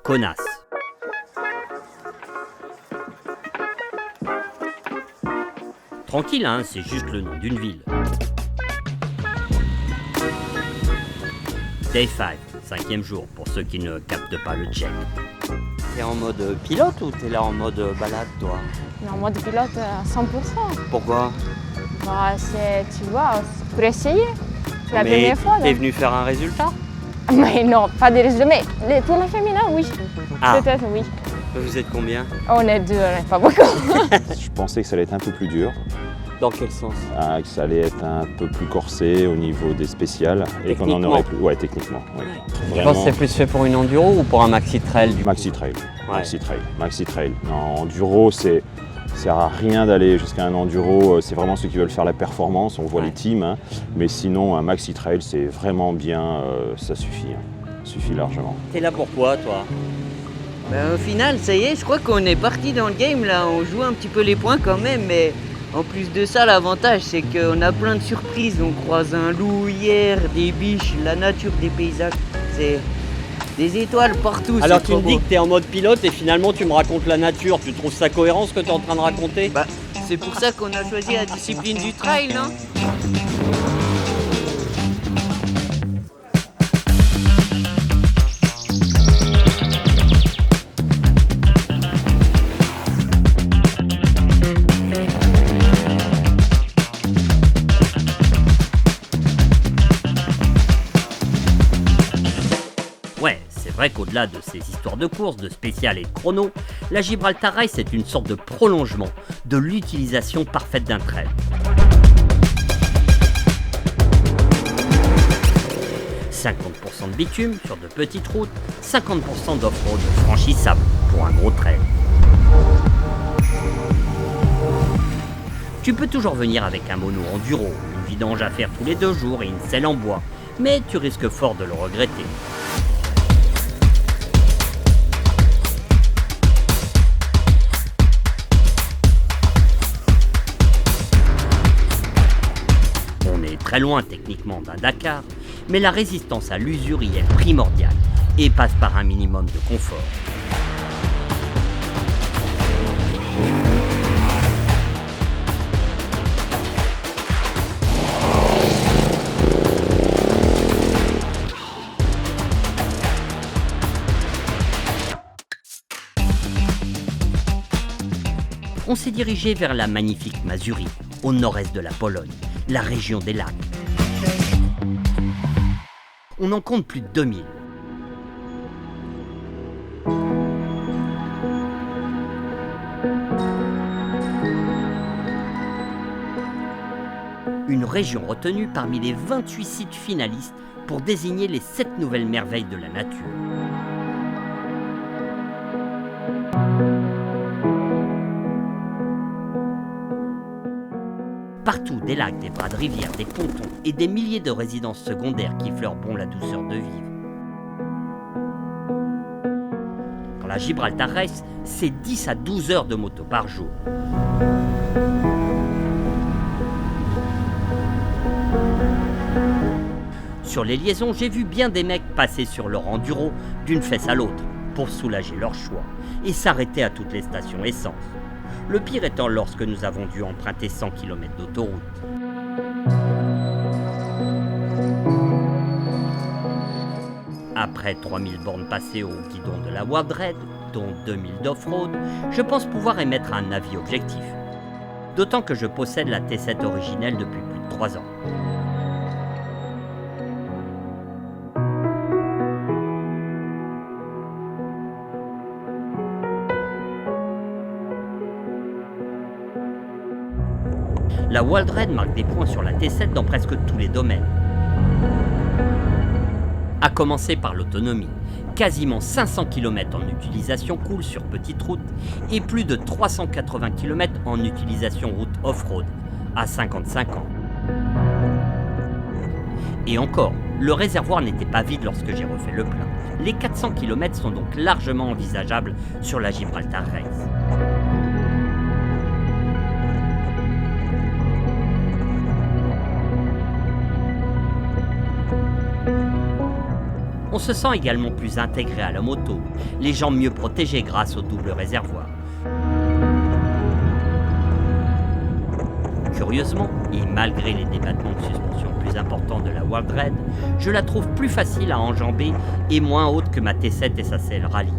Kaunas. Tranquille, hein, c'est juste le nom d'une ville. Day 5, 5e jour, pour ceux qui ne captent pas le tchèque. T'es en mode pilote ou t'es là en mode balade, toi? En mode pilote à 100%. Pourquoi? Bah, tu vois, c'est pour essayer. C'est la Mais première fois. t'es venu faire un résultat? Mais non, pas des résultats. Mais pour la féminin, oui. Ah. Peut-être, oui. Vous êtes combien? On est deux, on n'est pas beaucoup. Je pensais que ça allait être un peu plus dur, Dans quel sens? que ça allait être un peu plus corsé au niveau des spéciales et qu'on en aurait plus. Ouais, techniquement. Oui. Je pense que c'est plus fait pour une enduro ou pour un maxi trail du coup? Maxi trail. Ouais. Maxi trail. Non, enduro, ça sert à rien d'aller jusqu'à un enduro. C'est vraiment ceux qui veulent faire la performance. On voit les teams, hein. Mais sinon, un maxi trail, c'est vraiment bien. Ça suffit. Ça suffit largement. T'es là pourquoi, toi? Au final, ça y est, je crois qu'on est parti dans le game là, on joue un petit peu les points quand même, mais en plus de ça, l'avantage c'est qu'on a plein de surprises. On croise un loup hier, des biches, la nature, des paysages, c'est des étoiles partout. Alors c'est tu trop me dis beau. que t'es en mode pilote et finalement tu me racontes la nature. Tu trouves ça cohérent ce que t'es en train de raconter? C'est pour ça qu'on a choisi la discipline du trail, non? Ouais, c'est vrai qu'au-delà de ces histoires de course, de spécial et de chrono, la Gibraltar Race est une sorte de prolongement de l'utilisation parfaite d'un trail. « 50% de bitume sur de petites routes, 50% d'off-road franchissable pour un gros trail. Tu peux toujours venir avec un mono enduro, une vidange à faire tous les 2 jours et une selle en bois, mais tu risques fort de le regretter. On est très loin techniquement d'un Dakar, mais la résistance à l'usure y est primordiale et passe par un minimum de confort. On s'est dirigé vers la magnifique Mazurie, au nord-est de la Pologne, la région des lacs. On en compte plus de 2000. Une région retenue parmi les 28 sites finalistes pour désigner les 7 nouvelles merveilles de la nature. Partout, des lacs, des bras de rivière, des pontons et des milliers de résidences secondaires qui fleurent bon la douceur de vivre. Quand la Gibraltar Race, c'est 10 à 12 heures de moto par jour. Sur les liaisons, j'ai vu bien des mecs passer sur leur enduro d'une fesse à l'autre pour soulager leur choix et s'arrêter à toutes les stations essence. Le pire étant lorsque nous avons dû emprunter 100 km d'autoroute. Après 3000 bornes passées au guidon de la Wildred, dont 2000 d'off-road, je pense pouvoir émettre un avis objectif. D'autant que je possède la T7 originelle depuis plus de 3 ans. La Wildred marque des points sur la T7 dans presque tous les domaines. À commencer par l'autonomie. Quasiment 500 km en utilisation cool sur petite route et plus de 380 km en utilisation route off-road, à 55 ans. Et encore, le réservoir n'était pas vide lorsque j'ai refait le plein. Les 400 km sont donc largement envisageables sur la Gibraltar Race. On On se sent également plus intégré à la moto, les jambes mieux protégées grâce au double réservoir. Curieusement, et malgré les débattements de suspension plus importants de la World Red, je la trouve plus facile à enjamber et moins haute que ma T7 et sa selle Rally.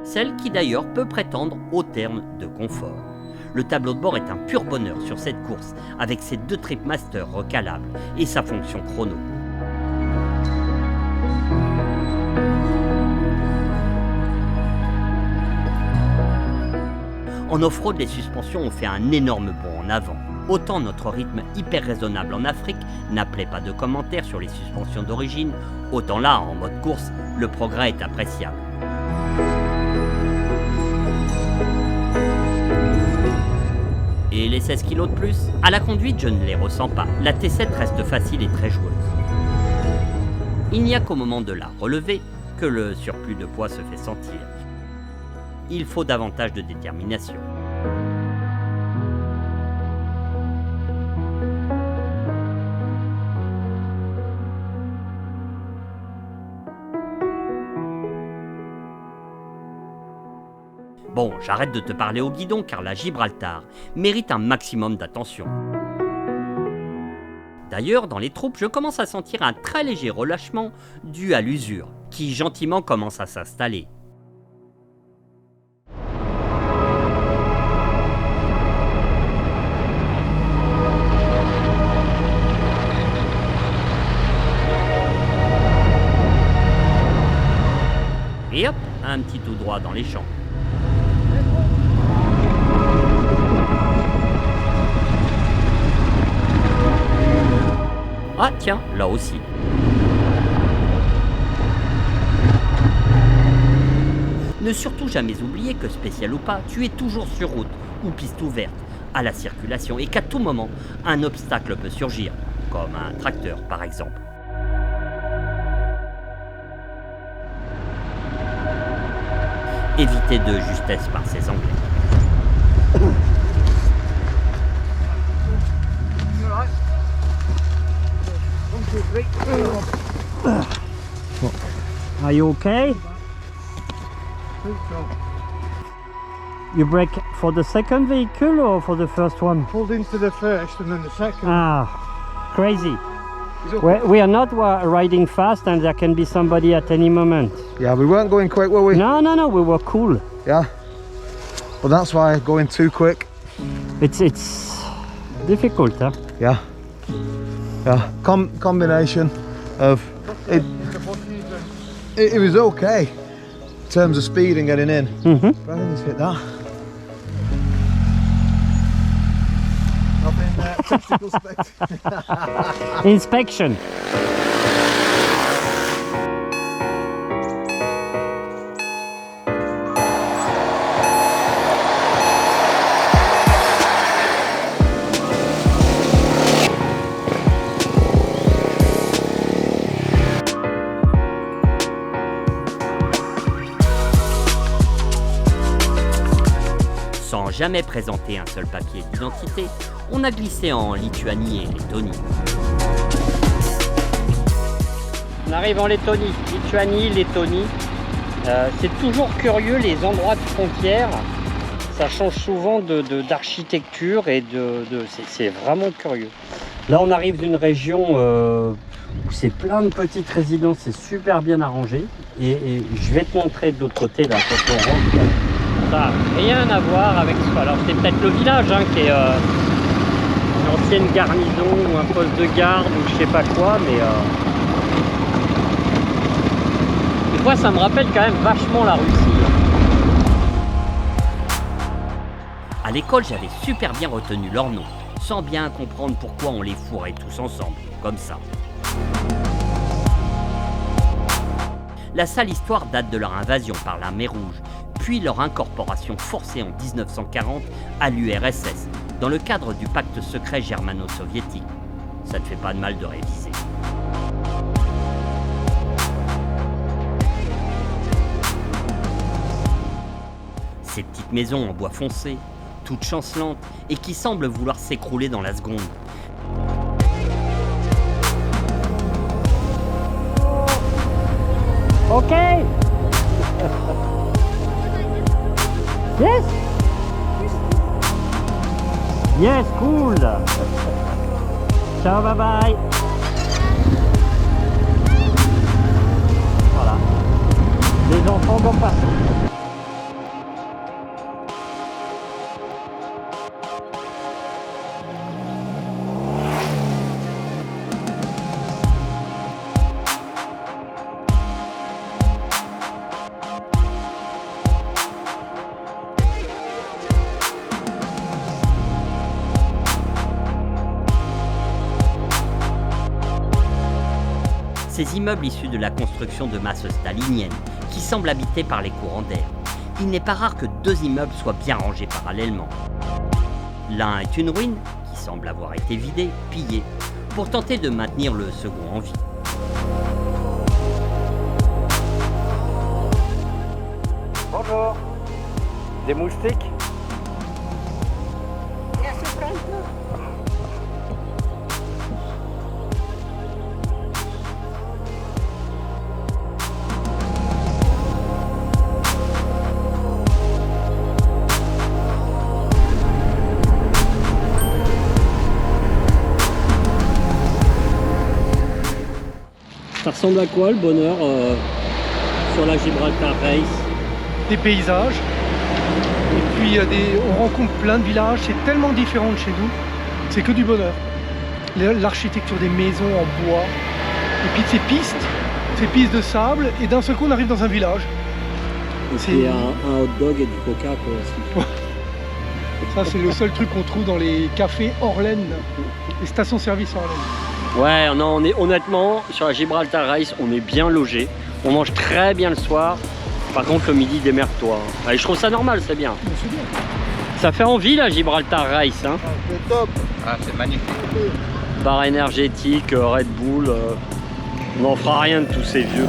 Celle qui d'ailleurs peut prétendre au terme de confort. Le tableau de bord est un pur bonheur sur cette course, avec ses 2 Tripmaster recalables et sa fonction chrono. En off-road, les suspensions ont fait un énorme bond en avant. Autant notre rythme hyper raisonnable en Afrique n'appelait pas de commentaires sur les suspensions d'origine, autant là, en mode course, le progrès est appréciable. Et les 16 kg de plus? À la conduite, je ne les ressens pas. La T7 reste facile et très joueuse. Il n'y a qu'au moment de la relever que le surplus de poids se fait sentir. Il faut davantage de détermination. Bon, j'arrête de te parler au guidon car la Gibraltar mérite un maximum d'attention. D'ailleurs, dans les troupes, je commence à sentir un très léger relâchement dû à l'usure, qui gentiment commence à s'installer. Et hop, un petit tout droit dans les champs. Ah tiens, là aussi. Ne surtout jamais oublier que spécial ou pas, tu es toujours sur route ou piste ouverte, à la circulation et qu'à tout moment, un obstacle peut surgir, comme un tracteur par exemple. Évité de justesse par ces Anglais. Are you okay? You brake for the second vehicle or for the first one? Pulled into the first and then the second. Ah, crazy. Is it- We are not riding fast and there can be somebody at any moment. Yeah, we weren't going quick, were we? No, we were cool. Yeah. But that's why going too quick. It's difficult, huh? Yeah. Yeah. Combination of it. It was okay in terms of speed and getting in. Mm-hmm. But I think he's hit that. I've been technical Inspection. Sans jamais présenter un seul papier d'identité, on a glissé en Lituanie et Lettonie. On arrive en Lettonie, Lettonie. C'est toujours curieux les endroits de frontières. Ça change souvent d'architecture et c'est vraiment curieux. Là, on arrive d'une région où c'est plein de petites résidences, c'est super bien arrangé. Et je vais te montrer de l'autre côté là quand on rentre. Ça n'a rien à voir avec ça. Alors c'est peut-être le village hein, qui est une ancienne garnison ou un poste de garde ou je sais pas quoi, mais des fois ça me rappelle quand même vachement la Russie. À l'école, j'avais super bien retenu leurs noms, sans bien comprendre pourquoi on les fourrait tous ensemble, comme ça. La sale histoire date de leur invasion par l'armée rouge, puis leur incorporation forcée en 1940 à l'URSS, dans le cadre du pacte secret germano-soviétique. Ça ne fait pas de mal de réviser. Ces petites maisons en bois foncé, toute chancelante et qui semble vouloir s'écrouler dans la seconde. Ok. Yes. Yes, cool. Ciao, bye bye. Voilà. Les enfants vont passer. Ces immeubles issus de la construction de masse stalinienne, qui semblent habités par les courants d'air. Il n'est pas rare que deux immeubles soient bien rangés parallèlement. L'un est une ruine, qui semble avoir été vidée, pillée, pour tenter de maintenir le second en vie. Bonjour. Des moustiques? Ça ressemble à quoi le bonheur sur la Gibraltar Race? Des paysages, et puis on rencontre plein de villages, c'est tellement différent de chez nous, c'est que du bonheur. L'architecture des maisons en bois, et puis ces pistes de sable, et d'un seul coup on arrive dans un village. Et puis un hot dog et du coca quoi aussi. Ça c'est le seul truc qu'on trouve dans les cafés Orlen, les stations-service Orlen. Ouais, non, on est honnêtement sur la Gibraltar Race, on est bien logé. On mange très bien le soir. Par contre, le midi, démerde-toi. Allez, je trouve ça normal, c'est bien. C'est bien. Ça fait envie la Gibraltar Race. Hein. C'est top. Ah, c'est magnifique. Bar énergétique, Red Bull. On n'en fera rien de tous ces vieux.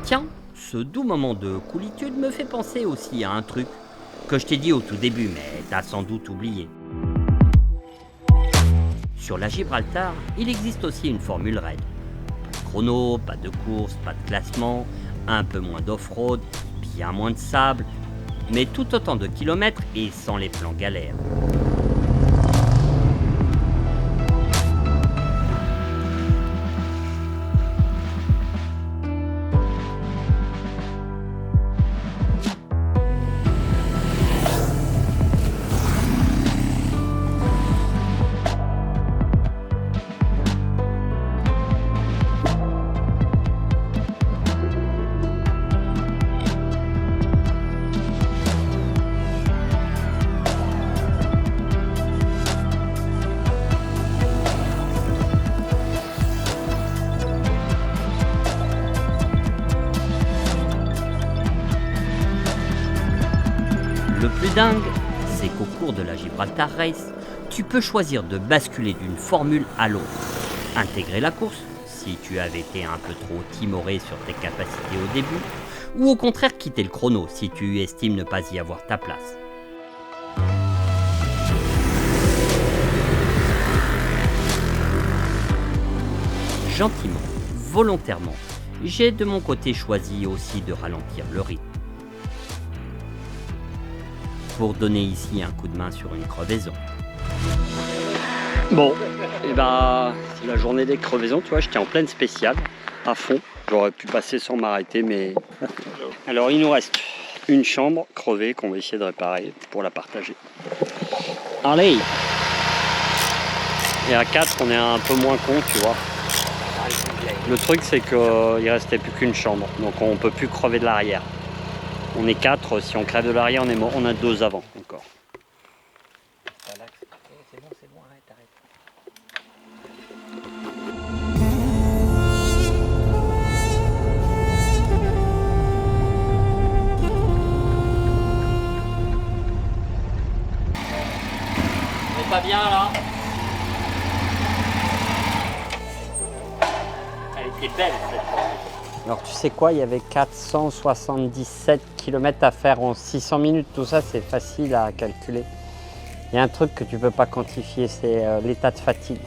Tiens, ce doux moment de coolitude me fait penser aussi à un truc que je t'ai dit au tout début, mais t'as sans doute oublié. Sur la Gibraltar, il existe aussi une formule raid. Pas de chrono, pas de course, pas de classement, un peu moins d'off-road, bien moins de sable, mais tout autant de kilomètres et sans les plans galères. Le plus dingue, c'est qu'au cours de la Gibraltar Race, tu peux choisir de basculer d'une formule à l'autre. Intégrer la course, si tu avais été un peu trop timoré sur tes capacités au début, ou au contraire quitter le chrono si tu estimes ne pas y avoir ta place. Gentiment, volontairement, j'ai de mon côté choisi aussi de ralentir le rythme. Pour donner ici un coup de main sur une crevaison. Bon, et bah c'est la journée des crevaisons, tu vois, j'étais en pleine spéciale, à fond. J'aurais pu passer sans m'arrêter, mais... Alors il nous reste une chambre crevée qu'on va essayer de réparer pour la partager. Allez. Et à 4, on est un peu moins con, tu vois. Le truc, c'est qu'il restait plus qu'une chambre, donc on peut plus crever de l'arrière. On est 4, si on crève de l'arrière, on est mort. On a 2 avant encore. C'est bon, arrête. On est pas bien là. Elle était belle cette fois. Alors tu sais quoi, il y avait 477 km à faire en 600 minutes. Tout ça, c'est facile à calculer. Il y a un truc que tu ne peux pas quantifier, c'est l'état de fatigue.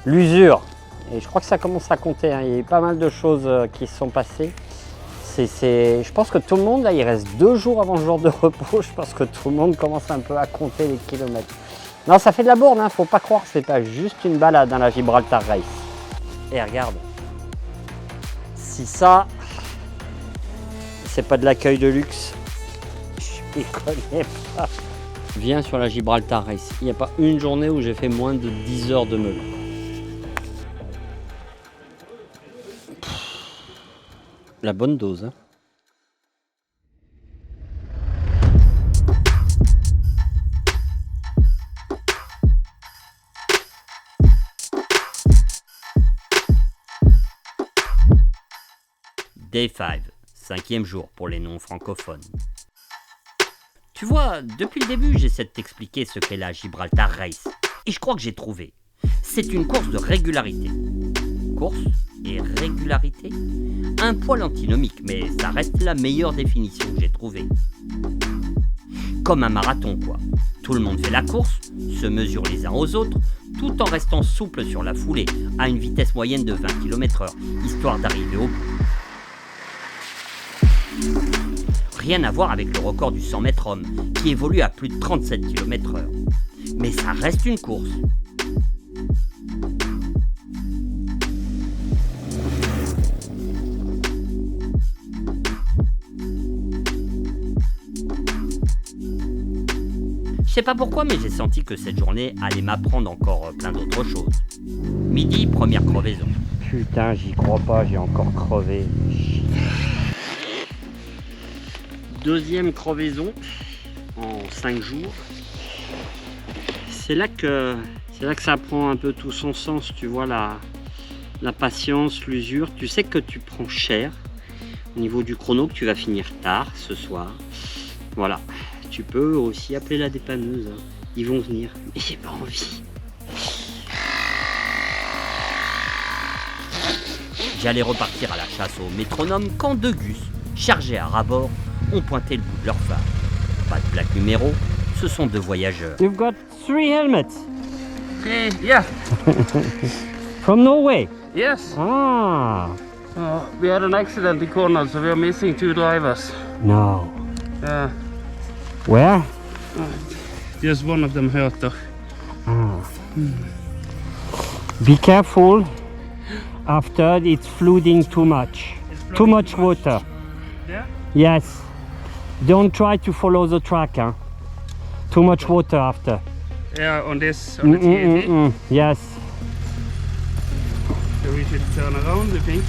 L'usure. Et je crois que ça commence à compter. Hein. Il y a eu pas mal de choses qui se sont passées. Je pense que tout le monde, là, il reste 2 jours avant le jour de repos. Je pense que tout le monde commence un peu à compter les kilomètres. Non, ça fait de la bourde, hein, faut pas croire. C'est pas juste une balade dans la Gibraltar Race. Et regarde. Si ça, c'est pas de l'accueil de luxe, je m'y connais pas. Viens sur la Gibraltar Race. Il n'y a pas une journée où j'ai fait moins de 10 heures de meule. La bonne dose. Hein. Day 5, 5e jour pour les non-francophones. Tu vois, depuis le début, j'essaie de t'expliquer ce qu'est la Gibraltar Race. Et je crois que j'ai trouvé. C'est une course de régularité. Course et régularité ? Un poil antinomique, mais ça reste la meilleure définition que j'ai trouvée. Comme un marathon, quoi. Tout le monde fait la course, se mesure les uns aux autres, tout en restant souple sur la foulée, à une vitesse moyenne de 20 km/h, histoire d'arriver au bout. Rien à voir avec le record du 100 mètres homme, qui évolue à plus de 37 km/h. Mais ça reste une course. Je sais pas pourquoi, mais j'ai senti que cette journée allait m'apprendre encore plein d'autres choses. Midi, première crevaison. Putain, j'y crois pas, j'ai encore crevé. Deuxième crevaison en 5 jours. C'est là que ça prend un peu tout son sens, tu vois, la patience, l'usure. Tu sais que tu prends cher au niveau du chrono, que tu vas finir tard ce soir. Voilà, tu peux aussi appeler la dépanneuse, hein. Ils vont venir, mais j'ai pas envie. J'allais repartir à la chasse au métronome quand 2 gus, chargés à rabord, ont pointé le bout de leur phare. Pas de plaque numéro, ce sont 2 voyageurs. You've got 3 helmets. Okay, yeah, From Norway. yes. Ah, We had an accident in Cornwall, so we are missing 2 drivers. no. Yeah, Where? just one of them hurt though. Be careful after it's flooding too much. Too much water. Yeah? Yes. Don't try to follow the track. Huh? Too much water after. Yeah, on the TNT. Yes. So we should turn around, you think?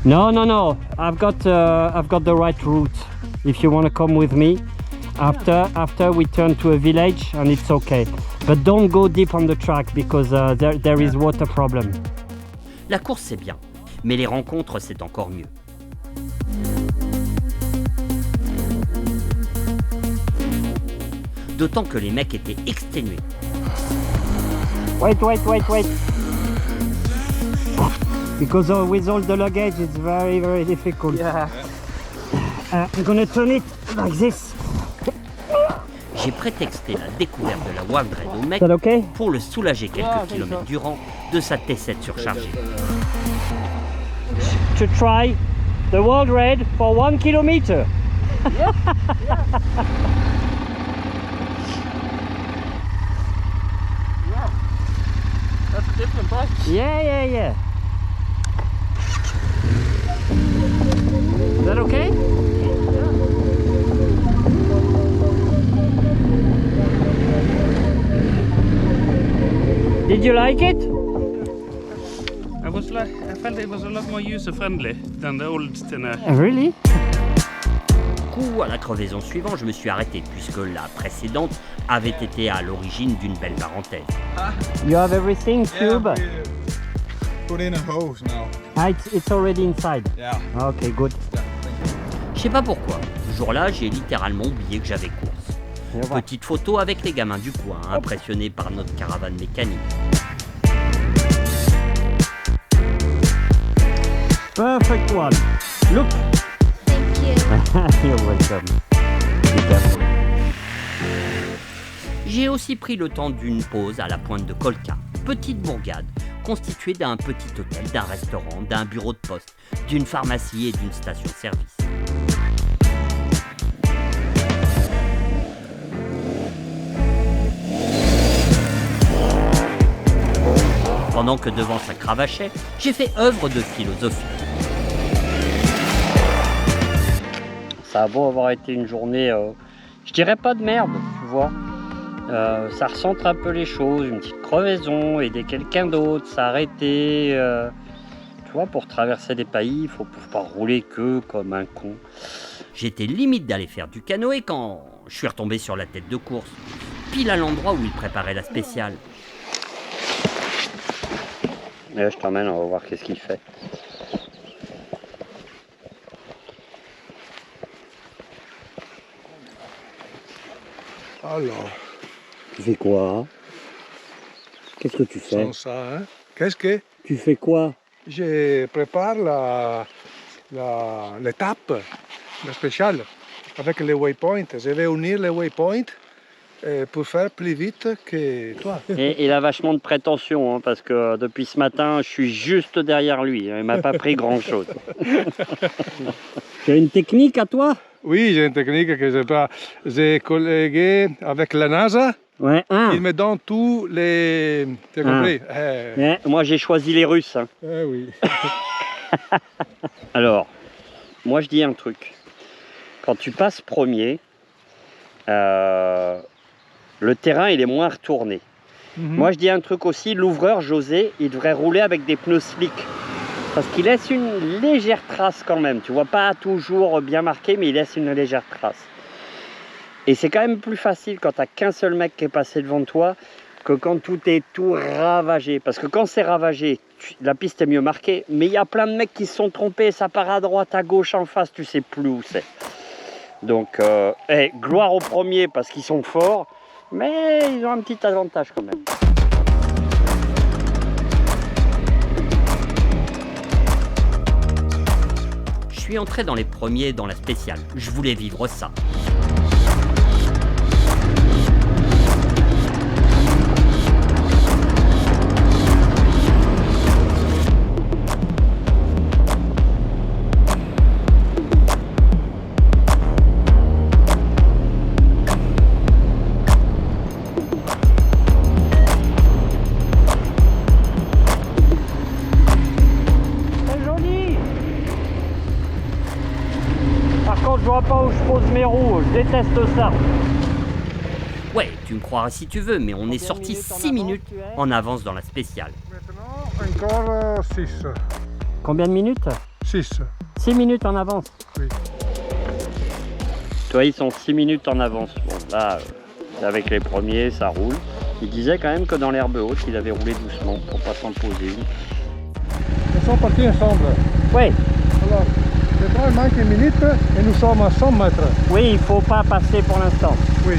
No. I've got the right route. If you want to come with me, after we turn to a village and it's okay. But don't go deep on the track because there is water problem. La course c'est bien, mais les rencontres c'est encore mieux. D'autant que les mecs étaient exténués. Wait. Because with all the luggage, it's very, very difficult. Yeah. I'm gonna turn it like this. J'ai prétexté la découverte de la Wave Red au mec Is that okay? pour le soulager quelques kilomètres durant de sa T7 surchargée. To try the World Raid for 1 kilometer. That's a different bike. Yeah. Is that okay? Did you like it? I felt it was a lot more user-friendly than the old Tenere. Really? Du coup, à la crevaison suivante, je me suis arrêté puisque la précédente avait été à l'origine d'une belle parenthèse. You have everything, Cube? Put in a hose now. Ah, it's already inside. Yeah. Okay, good. Je sais pas pourquoi, ce jour-là, j'ai littéralement oublié que j'avais course. Petite photo avec les gamins du coin, impressionnés par notre caravane mécanique. Perfect one. Look. Thank you. You're welcome. Be careful. J'ai aussi pris le temps d'une pause à la pointe de Kolka, petite bourgade constituée d'un petit hôtel, d'un restaurant, d'un bureau de poste, d'une pharmacie et d'une station-service. Pendant que devant ça cravachait, j'ai fait œuvre de philosophie. Ça a beau avoir été une journée, je dirais pas de merde, tu vois. Ça recentre un peu les choses, une petite crevaison, aider quelqu'un d'autre, s'arrêter. Tu vois, pour traverser des pays, il faut pas rouler que comme un con. J'étais limite d'aller faire du canoë quand je suis retombé sur la tête de course, pile à l'endroit où il préparait la spéciale. Et là, je t'emmène, on va voir qu'est-ce qu'il fait. Alors, Tu fais quoi? Qu'est-ce que tu fais? sans ça, hein? Qu'est-ce que Tu fais quoi? je prépare l'étape, la spéciale, avec les waypoints. Je vais unir les waypoints pour faire plus vite que toi. Et il a vachement de prétention, hein, parce que depuis ce matin, je suis juste derrière lui. Il m'a pas pris grand-chose. Tu as une technique à toi? Oui, j'ai une technique que j'ai collégué avec la NASA. Ouais, Il me donne tous les... Tu as compris? Ouais, moi, j'ai choisi les Russes. Hein. Oui. Alors, moi, je dis un truc. Quand tu passes premier, le terrain, il est moins retourné. Moi, je dis un truc aussi. L'ouvreur, José, il devrait rouler avec des pneus slick. Parce qu'il laisse une légère trace quand même. Tu vois, pas toujours bien marqué, mais il laisse une légère trace. Et c'est quand même plus facile quand t'as qu'un seul mec qui est passé devant toi que quand tout est tout ravagé. Parce que quand c'est ravagé, la piste est mieux marquée, mais il y a plein de mecs qui se sont trompés, ça part à droite, à gauche, en face, tu sais plus où c'est. Donc, gloire aux premiers parce qu'ils sont forts, mais ils ont un petit avantage quand même. Je suis entré dans les premiers dans la spéciale. Je voulais vivre ça. C'est joli! Par contre, je vois pas où je pose mes roues, je déteste ça. Ouais, tu me croiras si tu veux, mais on est sorti 6 minutes en avance dans la spéciale. Maintenant, encore 6. Combien de minutes? 6. 6 minutes en avance. Oui. Toi, ils sont 6 minutes en avance. Bon, là, avec les premiers, ça roule. Il disait quand même que dans l'herbe haute, il avait roulé doucement pour pas s'imposer. Nous sommes partis ensemble. Oui, Alors, maintenant, il manque une minute et nous sommes à 100 mètres. oui, il faut pas passer pour l'instant. Oui.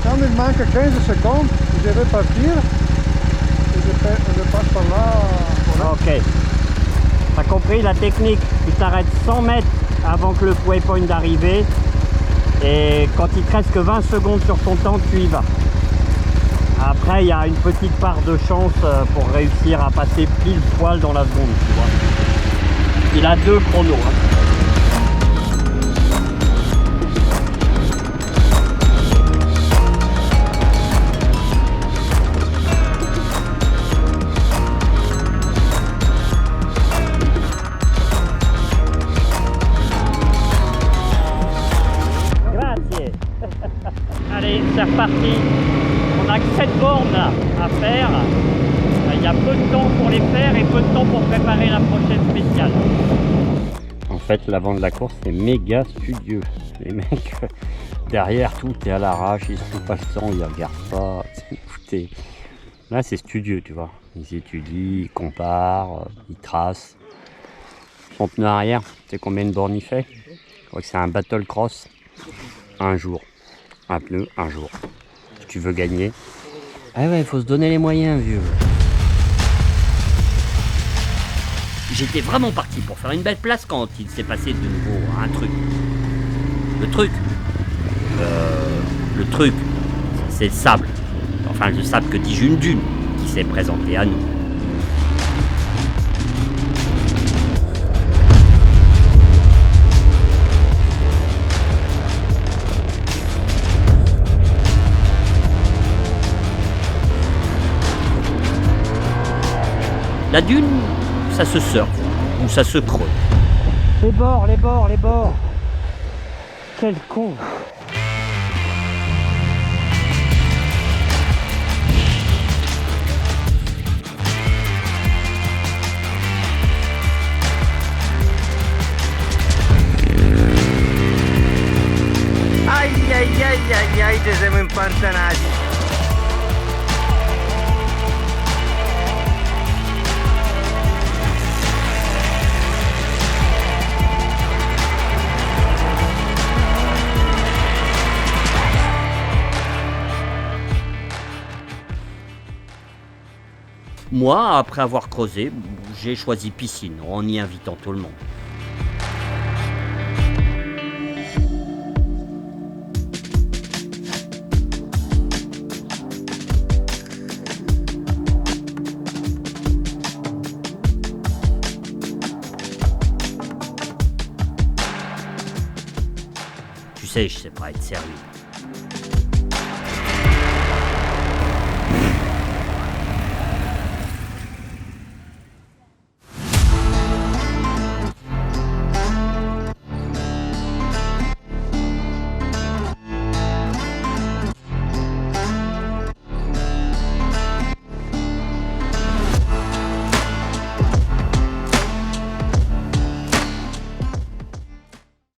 Quand il manque 15 secondes, je vais partir et je passe par là. Voilà. Ok. T'as compris la technique? Tu t'arrêtes 100 mètres avant que le waypoint d'arrivée. Et quand il te reste que 20 secondes sur ton temps, tu y vas. Après, il y a une petite part de chance pour réussir à passer pile poil dans la seconde, tu vois. Il a 2 chronos. Hein. Grazie. Allez, c'est reparti. On a que 7 bornes là, à faire. Il y a peu de temps pour les faire et peu de temps pour préparer la prochaine spéciale. En fait, l'avant de la course, c'est méga studieux. Les mecs, derrière, tout est à l'arrache, ils n'ont pas le temps, ils regardent pas. Écoutez, là, c'est studieux, tu vois. Ils étudient, ils comparent, ils tracent. Son pneu arrière, tu sais combien de bornes il fait? Je crois que c'est un battle cross. Un jour. Un pneu, un jour. Si tu veux gagner. Ah ouais, il faut se donner les moyens, vieux. J'étais vraiment parti pour faire une belle place quand il s'est passé de nouveau un truc. Le truc, c'est le sable. Enfin, le sable que dis-je, une dune qui s'est présentée à nous. La dune, ça se surfe ou ça se creuse. Les bords, les bords, les bords. Quel con. Ai ai ai ai ai, te siamo impantanati. Moi, après avoir creusé, j'ai choisi piscine en y invitant tout le monde. Tu sais, je sais pas être sérieux.